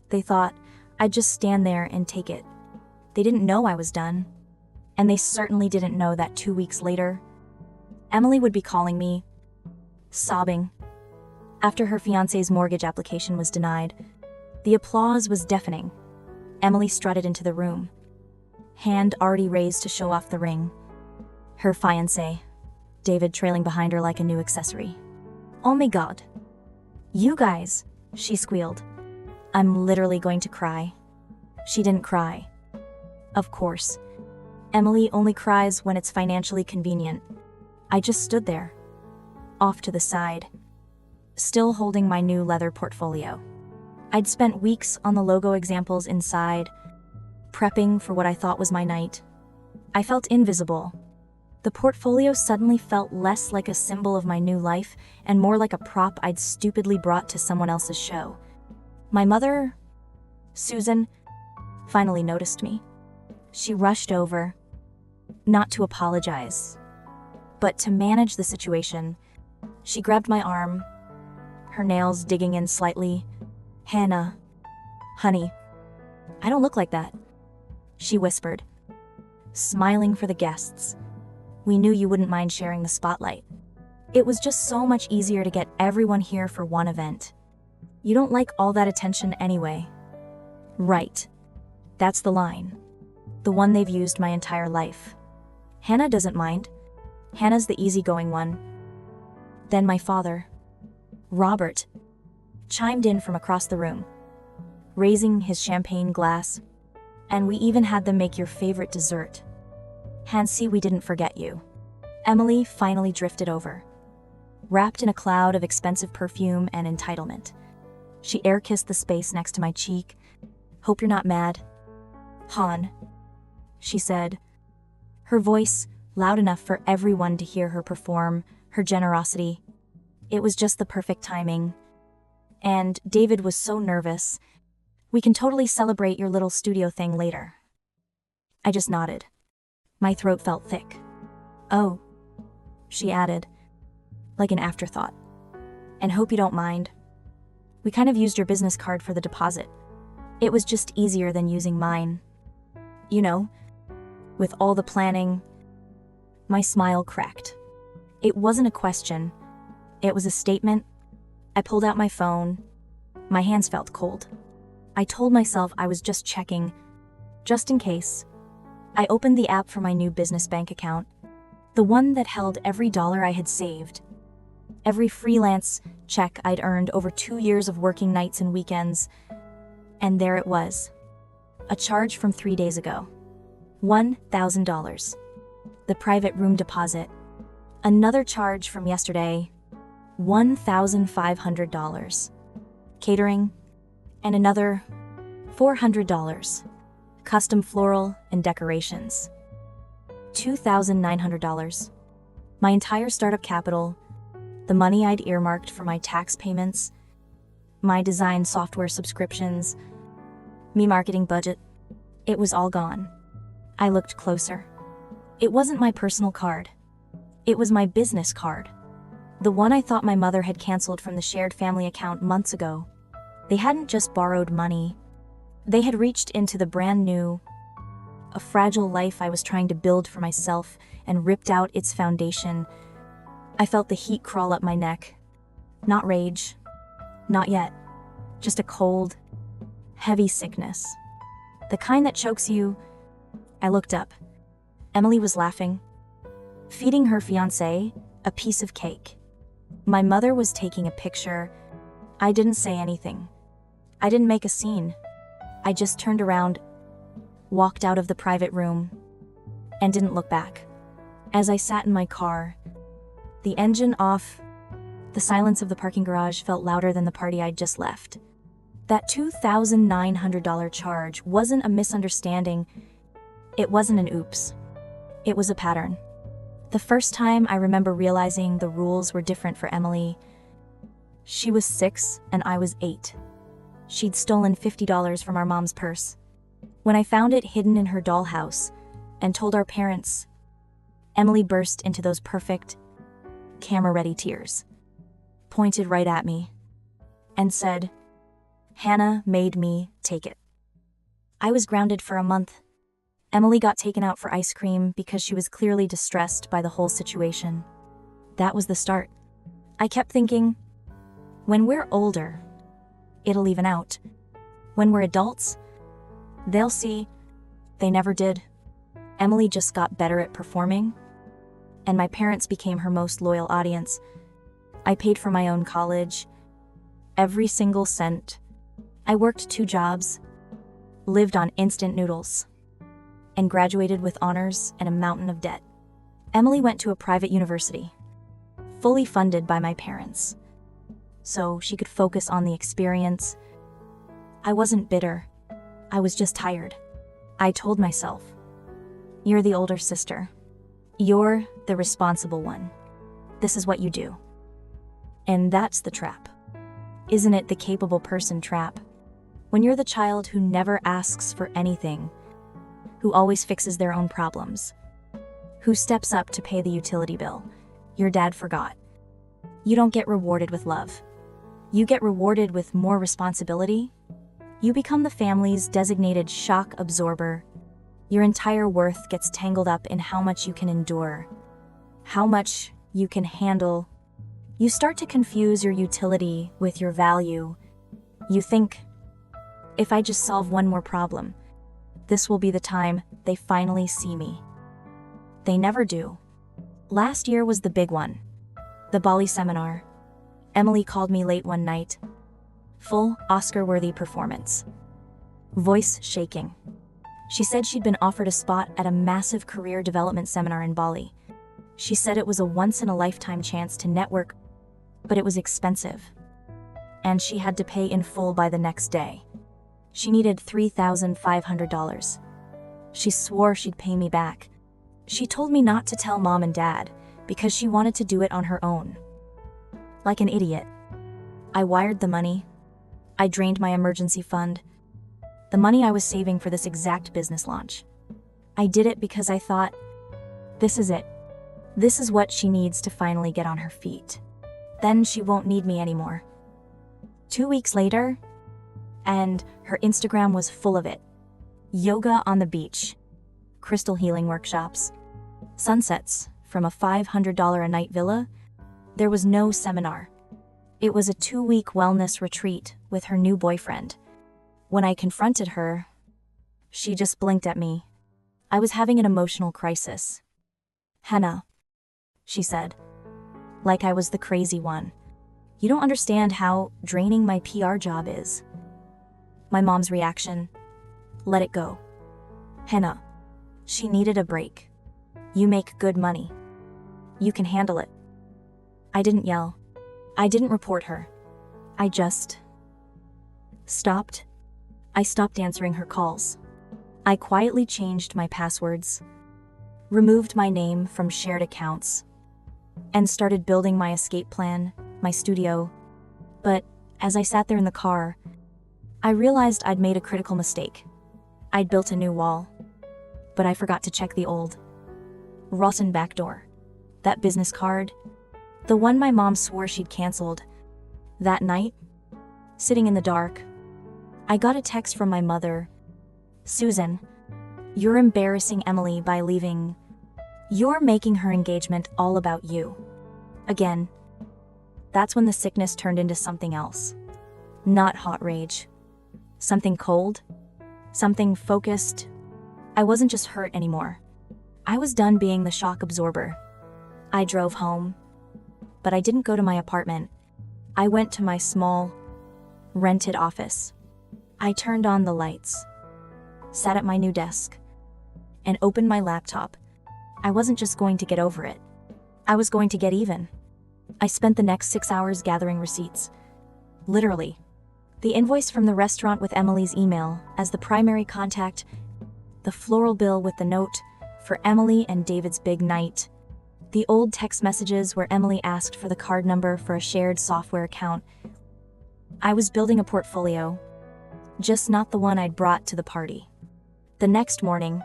They thought I'd just stand there and take it. They didn't know I was done. And they certainly didn't know that 2 weeks later, Emily would be calling me, sobbing. After her fiancé's mortgage application was denied, the applause was deafening. Emily strutted into the room, hand already raised to show off the ring. Her fiancé, David, trailing behind her like a new accessory. "Oh my God. You guys," she squealed. "I'm literally going to cry." She didn't cry. Of course. Emily only cries when it's financially convenient. I just stood there, off to the side, still holding my new leather portfolio. I'd spent weeks on the logo examples inside, prepping for what I thought was my night. I felt invisible. The portfolio suddenly felt less like a symbol of my new life and more like a prop I'd stupidly brought to someone else's show. My mother, Susan, finally noticed me. She rushed over, not to apologize, but to manage the situation. She grabbed my arm, her nails digging in slightly. Hannah, honey, I don't look like that, she whispered, smiling for the guests. We knew you wouldn't mind sharing the spotlight. It was just so much easier to get everyone here for one event. You don't like all that attention anyway. Right. That's the line. The one they've used my entire life. Hannah doesn't mind. Hannah's the easygoing one. Then my father, Robert, chimed in from across the room, raising his champagne glass. And we even had them make your favorite dessert. Hansi, we didn't forget you. Emily finally drifted over, wrapped in a cloud of expensive perfume and entitlement. She air-kissed the space next to my cheek. Hope you're not mad. Han, she said, her voice loud enough for everyone to hear her perform her generosity. It was just the perfect timing. And David was so nervous. We can totally celebrate your little studio thing later. I just nodded. My throat felt thick. Oh, she added, like an afterthought. And hope you don't mind. We kind of used your business card for the deposit. It was just easier than using mine. You know, with all the planning. My smile cracked. It wasn't a question. It was a statement. I pulled out my phone. My hands felt cold. I told myself I was just checking, just in case. I opened the app for my new business bank account, the one that held every dollar I had saved, every freelance check I'd earned over 2 years of working nights and weekends. And there it was. A charge from 3 days ago. $1,000. The private room deposit. Another charge from yesterday. $1,500. Catering. And another $400. Custom floral and decorations. $2,900. My entire startup capital, the money I'd earmarked for my tax payments, my design software subscriptions, me marketing budget, it was all gone. I looked closer. It wasn't my personal card. It was my business card. The one I thought my mother had canceled from the shared family account months ago. They hadn't just borrowed money. They had reached into the brand new, a fragile life I was trying to build for myself and ripped out its foundation. I felt the heat crawl up my neck. Not rage. Not yet. Just a cold, heavy sickness. The kind that chokes you. I looked up. Emily was laughing, feeding her fiancé a piece of cake. My mother was taking a picture. I didn't say anything. I didn't make a scene. I just turned around, walked out of the private room, and didn't look back. As I sat in my car, the engine off, the silence of the parking garage felt louder than the party I'd just left. That $2,900 charge wasn't a misunderstanding. It wasn't an oops. It was a pattern. The first time I remember realizing the rules were different for Emily. She was 6 and I was 8. She'd stolen $50 from our mom's purse. When I found it hidden in her dollhouse and told our parents, Emily burst into those perfect, camera-ready tears, pointed right at me, and said, Hannah made me take it. I was grounded for a month. Emily got taken out for ice cream because she was clearly distressed by the whole situation. That was the start. I kept thinking, when we're older, it'll even out. When we're adults, they'll see. They never did. Emily just got better at performing, and my parents became her most loyal audience. I paid for my own college, every single cent. I worked 2 jobs, lived on instant noodles, and graduated with honors and a mountain of debt. Emily went to a private university, fully funded by my parents, so she could focus on the experience. I wasn't bitter. I was just tired. I told myself, you're the older sister. You're the responsible one. This is what you do. And that's the trap. Isn't it the capable person trap? When you're the child who never asks for anything, who always fixes their own problems, who steps up to pay the utility bill your dad forgot, you don't get rewarded with love. You get rewarded with more responsibility. You become the family's designated shock absorber. Your entire worth gets tangled up in how much you can endure, how much you can handle. You start to confuse your utility with your value. You think, if I just solve one more problem, this will be the time they finally see me. They never do. Last year was the big one. The Bali seminar. Emily called me late one night. Full Oscar-worthy performance. Voice shaking. She said she'd been offered a spot at a massive career development seminar in Bali. She said it was a once-in-a-lifetime chance to network, but it was expensive. And she had to pay in full by the next day. She needed $3,500. She swore she'd pay me back. She told me not to tell mom and dad because she wanted to do it on her own. Like an idiot. I wired the money. I drained my emergency fund. The money I was saving for this exact business launch. I did it because I thought, this is it. This is what she needs to finally get on her feet. Then she won't need me anymore. 2 weeks later, and her Instagram was full of it. Yoga on the beach, crystal healing workshops, sunsets from a $500 a night villa. There was no seminar. It was a 2-week wellness retreat with her new boyfriend. When I confronted her, she just blinked at me. I was having an emotional crisis. Henna, she said, like I was the crazy one. You don't understand how draining my PR job is. My mom's reaction, let it go. Henna, she needed a break. You make good money. You can handle it. I didn't yell. I didn't report her. I just stopped. I stopped answering her calls. I quietly changed my passwords, removed my name from shared accounts, and started building my escape plan, my studio. But as I sat there in the car, I realized I'd made a critical mistake. I'd built a new wall, but I forgot to check the old, rotten back door. That business card, the one my mom swore she'd canceled. That night, sitting in the dark, I got a text from my mother. Susan, you're embarrassing Emily by leaving. You're making her engagement all about you. Again. That's when the sickness turned into something else. Not hot rage. Something cold. Something focused. I wasn't just hurt anymore. I was done being the shock absorber. I drove home. But I didn't go to my apartment. I went to my small, rented office. I turned on the lights, sat at my new desk, and opened my laptop. I wasn't just going to get over it. I was going to get even. I spent the next 6 hours gathering receipts. Literally. The invoice from the restaurant with Emily's email as the primary contact, the floral bill with the note for Emily and David's big night, the old text messages where Emily asked for the card number for a shared software account. I was building a portfolio, just not the one I'd brought to the party. The next morning,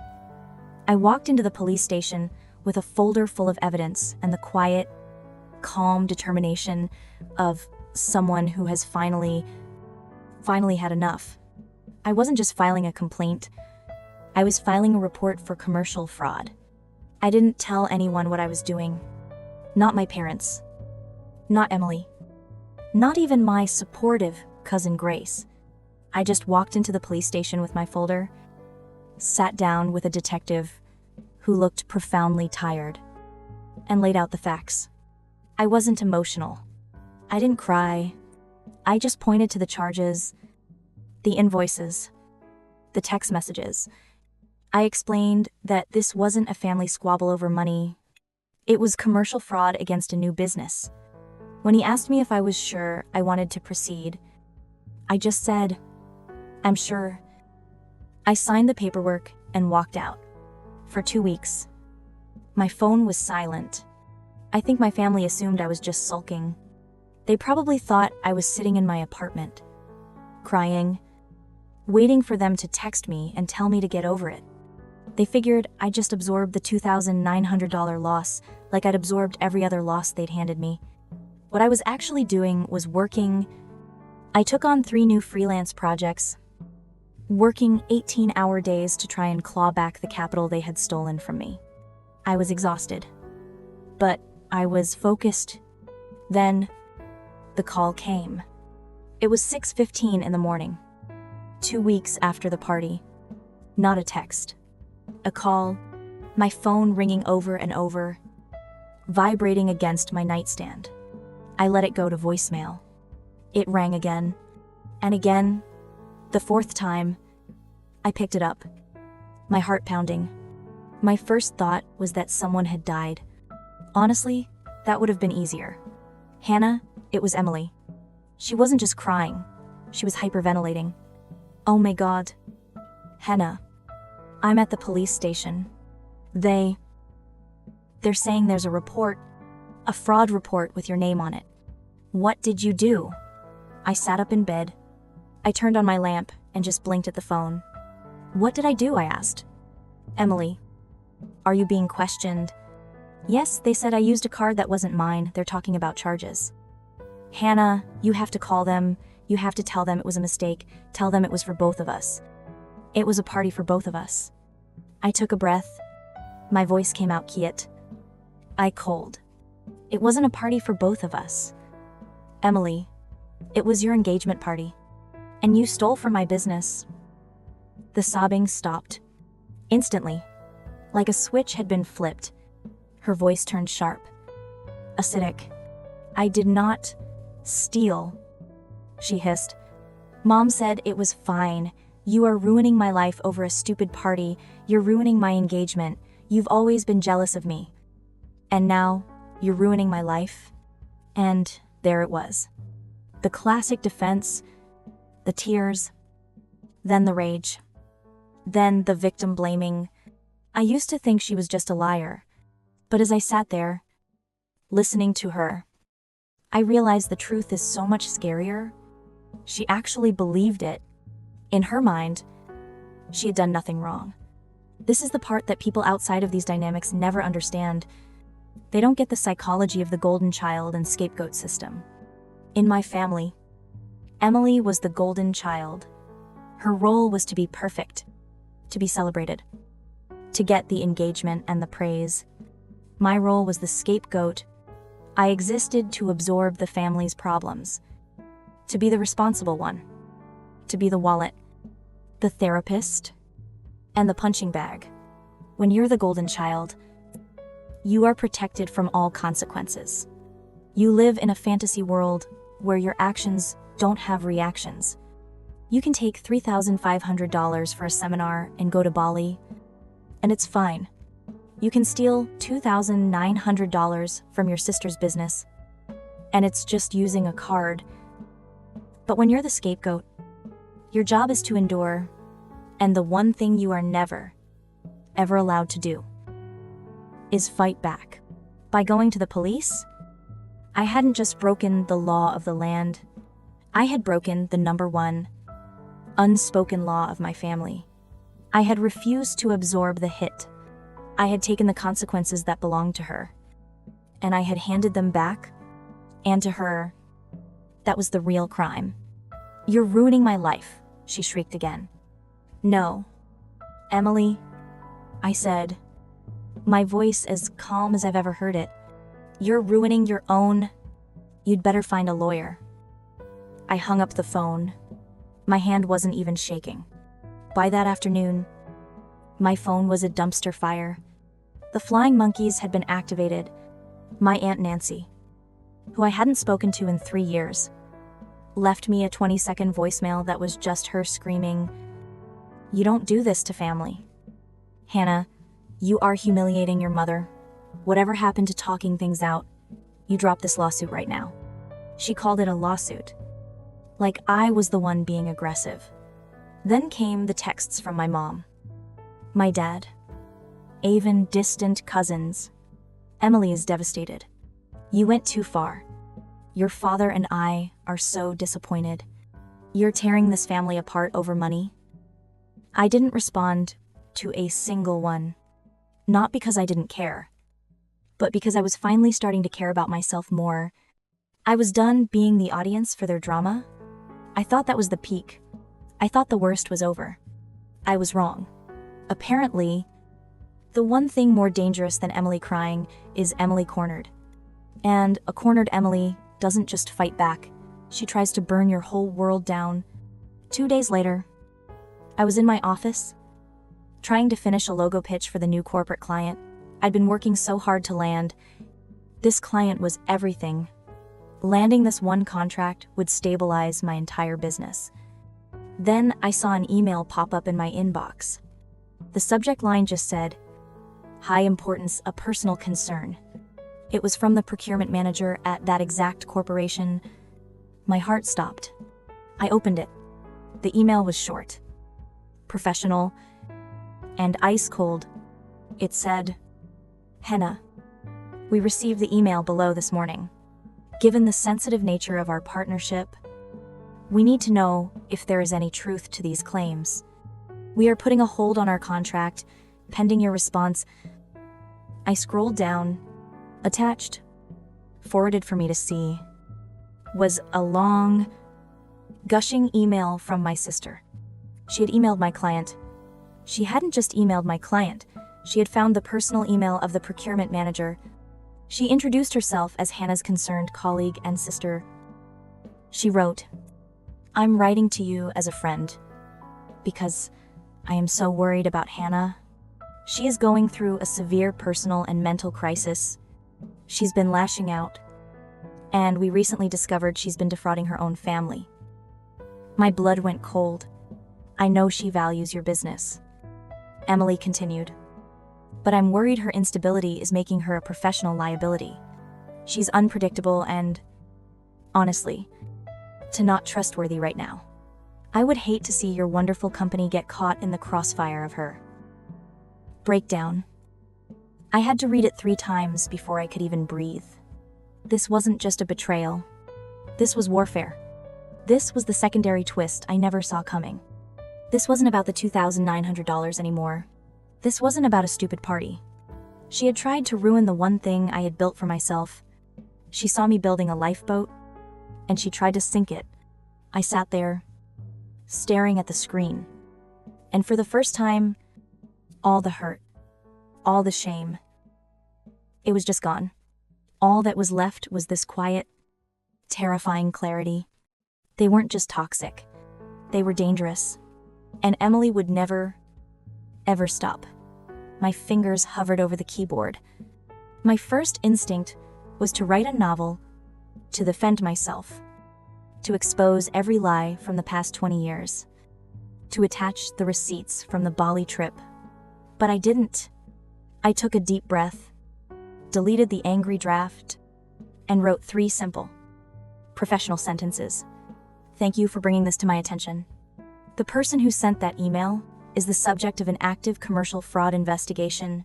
I walked into the police station with a folder full of evidence and the quiet, calm determination of someone who has finally had enough. I wasn't just filing a complaint. I was filing a report for commercial fraud. I didn't tell anyone what I was doing. Not my parents. Not Emily. Not even my supportive cousin Grace. I just walked into the police station with my folder, sat down with a detective who looked profoundly tired, and laid out the facts. I wasn't emotional. I didn't cry. I just pointed to the charges, the invoices, the text messages. I explained that this wasn't a family squabble over money. It was commercial fraud against a new business. When he asked me if I was sure I wanted to proceed, I just said, I'm sure. I signed the paperwork and walked out. For 2 weeks. My phone was silent. I think my family assumed I was just sulking. They probably thought I was sitting in my apartment, crying, waiting for them to text me and tell me to get over it. They figured I just absorbed the $2,900 loss like I'd absorbed every other loss they'd handed me. What I was actually doing was working I took on 3 new freelance projects, working 18-hour days to try and claw back the capital they had stolen from me. I was exhausted, but I was focused. Then, the call came. It was 6:15 in the morning, 2 weeks after the party. Not a text. A call, my phone ringing over and over, vibrating against my nightstand. I let it go to voicemail. It rang again, and again. The 4th time, I picked it up, my heart pounding. My first thought was that someone had died. Honestly, that would have been easier. Hannah, it was Emily. She wasn't just crying, she was hyperventilating. Oh my God. Hannah, I'm at the police station. They're saying there's a report, a fraud report with your name on it. What did you do? I sat up in bed. I turned on my lamp and just blinked at the phone. What did I do? I asked. Emily, are you being questioned? Yes, they said I used a card that wasn't mine. They're talking about charges. Hannah, you have to call them. You have to tell them it was a mistake. Tell them it was for both of us. It was a party for both of us. I took a breath. My voice came out quiet. I cold. It wasn't a party for both of us. Emily, it was your engagement party. And you stole from my business. The sobbing stopped. Instantly. Like a switch had been flipped. Her voice turned sharp. Acidic. I did not steal, she hissed. Mom said it was fine. You are ruining my life over a stupid party. You're ruining my engagement. You've always been jealous of me. And now, you're ruining my life. And there it was. The classic defense, the tears, then the rage, then the victim blaming. I used to think she was just a liar. But as I sat there, listening to her, I realized the truth is so much scarier. She actually believed it. In her mind, she had done nothing wrong. This is the part that people outside of these dynamics never understand. They don't get the psychology of the golden child and scapegoat system. In my family, Emily was the golden child. Her role was to be perfect, to be celebrated, to get the engagement and the praise. My role was the scapegoat. I existed to absorb the family's problems, to be the responsible one, to be the wallet, the therapist, and the punching bag. When you're the golden child, you are protected from all consequences. You live in a fantasy world where your actions don't have reactions. You can take $3,500 for a seminar and go to Bali, and it's fine. You can steal $2,900 from your sister's business, and it's just using a card. But when you're the scapegoat, your job is to endure, and the one thing you are never, ever allowed to do is fight back. By going to the police, I hadn't just broken the law of the land, I had broken the number one unspoken law of my family. I had refused to absorb the hit. I had taken the consequences that belonged to her, and I had handed them back, and to her. That was the real crime. You're ruining my life, she shrieked again. No, Emily, I said, my voice as calm as I've ever heard it. You're ruining your own. You'd better find a lawyer. I hung up the phone. My hand wasn't even shaking. By that afternoon, my phone was a dumpster fire. The flying monkeys had been activated. My Aunt Nancy, who I hadn't spoken to in 3 years, left me a 20-second voicemail that was just her screaming, "You don't do this to family. Hannah, you are humiliating your mother. Whatever happened to talking things out, you drop this lawsuit right now." She called it a lawsuit. Like I was the one being aggressive. Then came the texts from my mom, my dad, even distant cousins. Emily is devastated. You went too far. Your father and I are so disappointed. You're tearing this family apart over money. I didn't respond to a single one. Not because I didn't care, but because I was finally starting to care about myself more. I was done being the audience for their drama. I thought that was the peak. I thought the worst was over. I was wrong. Apparently, the one thing more dangerous than Emily crying is Emily cornered. And a cornered Emily doesn't just fight back, she tries to burn your whole world down. 2 days later, I was in my office, trying to finish a logo pitch for the new corporate client. I'd been working so hard to land. This client was everything. Landing this one contract would stabilize my entire business. Then I saw an email pop up in my inbox. The subject line just said, "High importance, a personal concern." It was from the procurement manager at that exact corporation. My heart stopped. I opened it. The email was short, professional, and ice cold. It said, "Hannah, we received the email below this morning. Given the sensitive nature of our partnership, we need to know if there is any truth to these claims. We are putting a hold on our contract, pending your response." I scrolled down. Attached, forwarded for me to see, was a long, gushing email from my sister. She had emailed my client. She hadn't just emailed my client, she had found the personal email of the procurement manager. She introduced herself as Hannah's concerned colleague and sister. She wrote, "I'm writing to you as a friend, because I am so worried about Hannah. She is going through a severe personal and mental crisis. She's been lashing out, and we recently discovered she's been defrauding her own family. My blood went cold. I know she values your business." Emily continued, "But I'm worried her instability is making her a professional liability. She's unpredictable and, honestly, not trustworthy right now. I would hate to see your wonderful company get caught in the crossfire of her." Breakdown. I had to read it 3 times before I could even breathe. This wasn't just a betrayal. This was warfare. This was the secondary twist I never saw coming. This wasn't about the $2,900 anymore. This wasn't about a stupid party. She had tried to ruin the one thing I had built for myself. She saw me building a lifeboat, and she tried to sink it. I sat there, staring at the screen. And for the first time, all the hurt, all the shame, it was just gone. All that was left was this quiet, terrifying clarity. They weren't just toxic. They were dangerous. And Emily would never, ever stop. My fingers hovered over the keyboard. My first instinct was to write a novel, to defend myself, to expose every lie from the past 20 years, to attach the receipts from the Bali trip. But I didn't. I took a deep breath, deleted the angry draft, and wrote 3 simple, professional sentences. "Thank you for bringing this to my attention. The person who sent that email is the subject of an active commercial fraud investigation,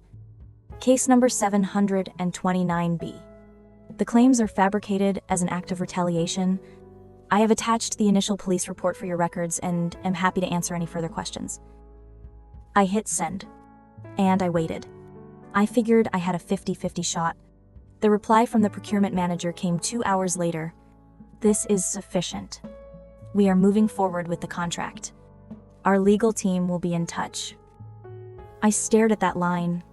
case number 729B. The claims are fabricated as an act of retaliation. I have attached the initial police report for your records and am happy to answer any further questions." I hit send, and I waited. I figured I had a 50-50 shot. The reply from the procurement manager came 2 hours later. "This is sufficient. We are moving forward with the contract. Our legal team will be in touch." I stared at that line.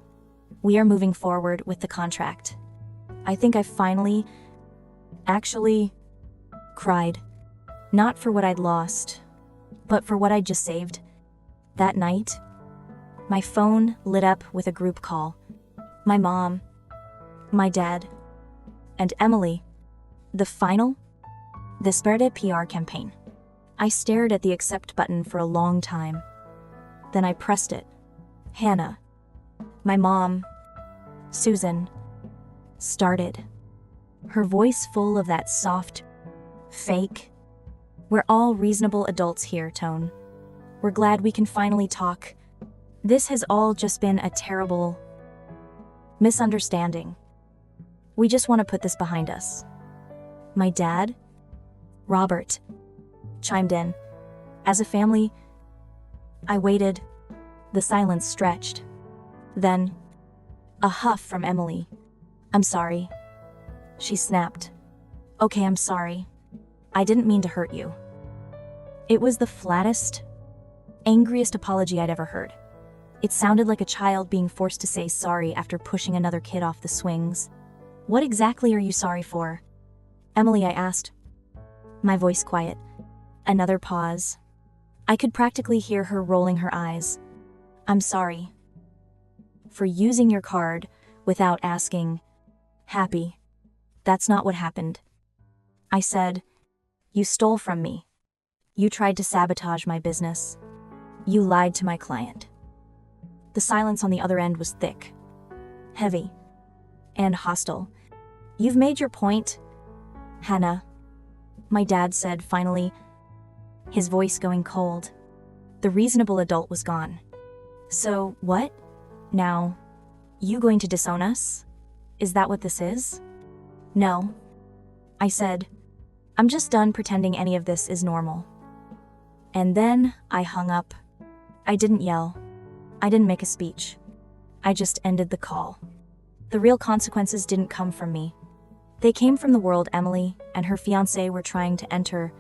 "We are moving forward with the contract." I think I finally, actually, cried. Not for what I'd lost, but for what I'd just saved. That night, my phone lit up with a group call. My mom, my dad, and Emily. The final? The spirited PR campaign. I stared at the accept button for a long time. Then I pressed it. Hannah, my mom, Susan, started. Her voice full of that soft, fake, "We're all reasonable adults here" tone. "We're glad we can finally talk. This has all just been a terrible misunderstanding. We just want to put this behind us." My dad, Robert, chimed in. As a family, I waited. The silence stretched. Then, a huff from Emily. "I'm sorry." She snapped. "Okay, I'm sorry. I didn't mean to hurt you." It was the flattest, angriest apology I'd ever heard. It sounded like a child being forced to say sorry after pushing another kid off the swings. "What exactly are you sorry for?" "Emily," I asked, my voice quiet. Another pause. I could practically hear her rolling her eyes. "I'm sorry for using your card without asking. Happy. That's not what happened." I said, "You stole from me. You tried to sabotage my business. You lied to my client." The silence on the other end was thick, heavy, and hostile. "You've made your point, Hannah," my dad said finally, his voice going cold. The reasonable adult was gone. "So, what? Now, you going to disown us? Is that what this is?" "No," I said. "I'm just done pretending any of this is normal." And then I hung up. I didn't yell. I didn't make a speech. I just ended the call. The real consequences didn't come from me. They came from the world Emily and her fiancé were trying to enter.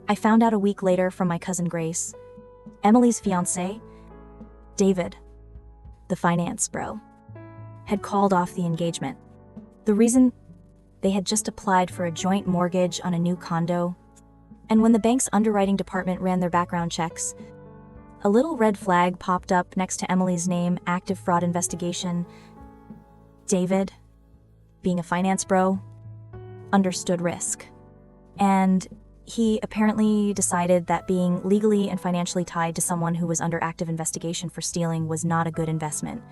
I found out a week later from my cousin Grace. Emily's fiancé, David, the finance bro, had called off the engagement. The reason? They had just applied for a joint mortgage on a new condo. And when the bank's underwriting department ran their background checks, a little red flag popped up next to Emily's name, active fraud investigation. David, being a finance bro, understood risk. And he apparently decided that being legally and financially tied to someone who was under active investigation for stealing was not a good investment.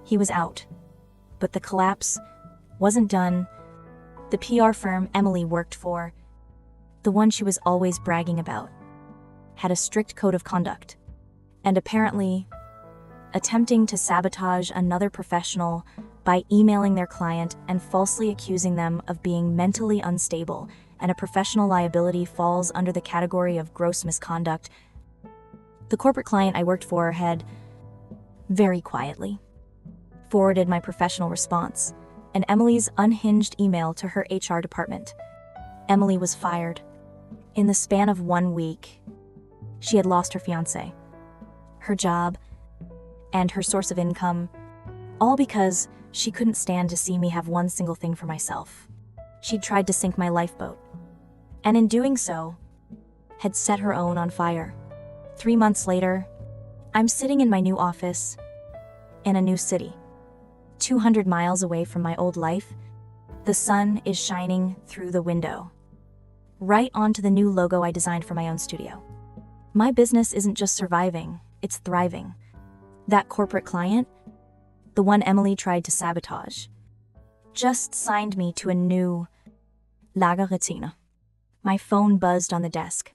He was out. But the collapse wasn't done. The PR firm Emily worked for, the one she was always bragging about, had a strict code of conduct. And apparently, attempting to sabotage another professional by emailing their client and falsely accusing them of being mentally unstable and a professional liability falls under the category of gross misconduct. The corporate client I worked for had, very quietly, forwarded my professional response and Emily's unhinged email to her HR department. Emily was fired. In the span of 1 week, she had lost her fiancé, her job, and her source of income, all because she couldn't stand to see me have one single thing for myself. She'd tried to sink my lifeboat, and in doing so, had set her own on fire. 3 months later, I'm sitting in my new office, in a new city, 200 miles away from my old life. The sun is shining through the window, right onto the new logo I designed for my own studio. My business isn't just surviving, it's thriving. That corporate client, the one Emily tried to sabotage, just signed me to a new Lagerretina. My phone buzzed on the desk.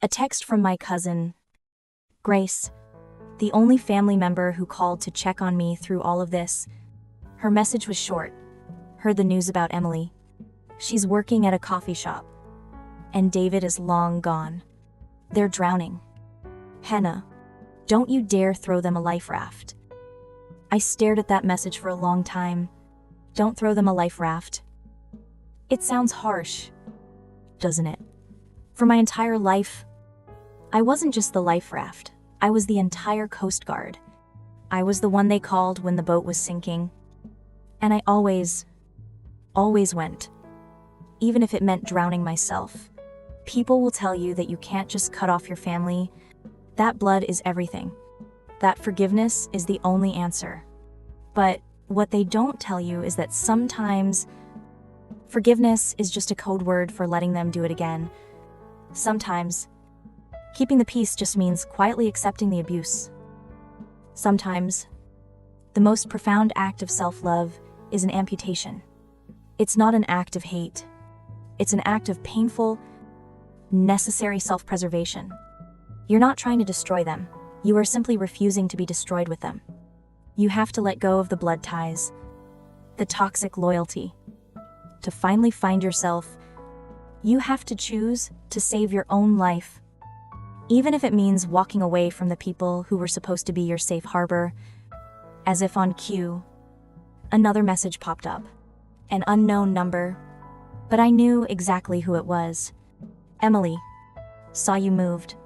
A text from my cousin, Grace, the only family member who called to check on me through all of this. Her message was short. Heard the news about Emily. She's working at a coffee shop. And David is long gone. They're drowning. Hannah, don't you dare throw them a life raft. I stared at that message for a long time. Don't throw them a life raft. It sounds harsh, doesn't it? For my entire life, I wasn't just the life raft. I was the entire Coast Guard. I was the one they called when the boat was sinking. And I always went, even if it meant drowning myself. People will tell you that you can't just cut off your family. That blood is everything. That forgiveness is the only answer. But what they don't tell you is that sometimes forgiveness is just a code word for letting them do it again. Sometimes keeping the peace just means quietly accepting the abuse. Sometimes the most profound act of self-love is an amputation. It's not an act of hate. It's an act of painful, necessary self-preservation. You're not trying to destroy them. You are simply refusing to be destroyed with them. You have to let go of the blood ties, the toxic loyalty. To finally find yourself, you have to choose to save your own life, even if it means walking away from the people who were supposed to be your safe harbor. As if on cue, another message popped up. An unknown number, but I knew exactly who it was. Emily, Saw you moved.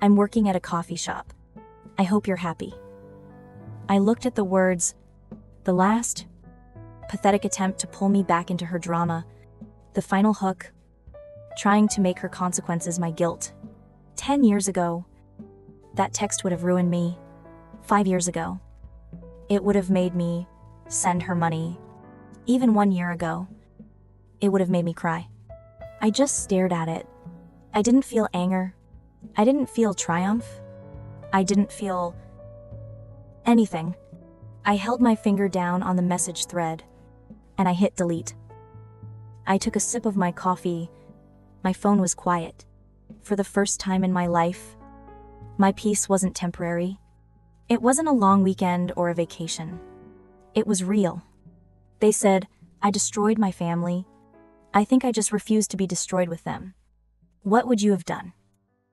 I'm working at a coffee shop. I hope you're happy. I looked at the words, the last pathetic attempt to pull me back into her drama, the final hook, trying to make her consequences my guilt. 10 years ago, that text would have ruined me. 5 years ago, it would have made me send her money. Even 1 year ago, it would have made me cry. I just stared at it. I didn't feel anger. I didn't feel triumph. I didn't feel anything. I held my finger down on the message thread, and I hit delete. I took a sip of my coffee. My phone was quiet. For the first time in my life, my peace wasn't temporary. It wasn't a long weekend or a vacation. It was real. They said, I destroyed my family. I think I just refused to be destroyed with them. What would you have done?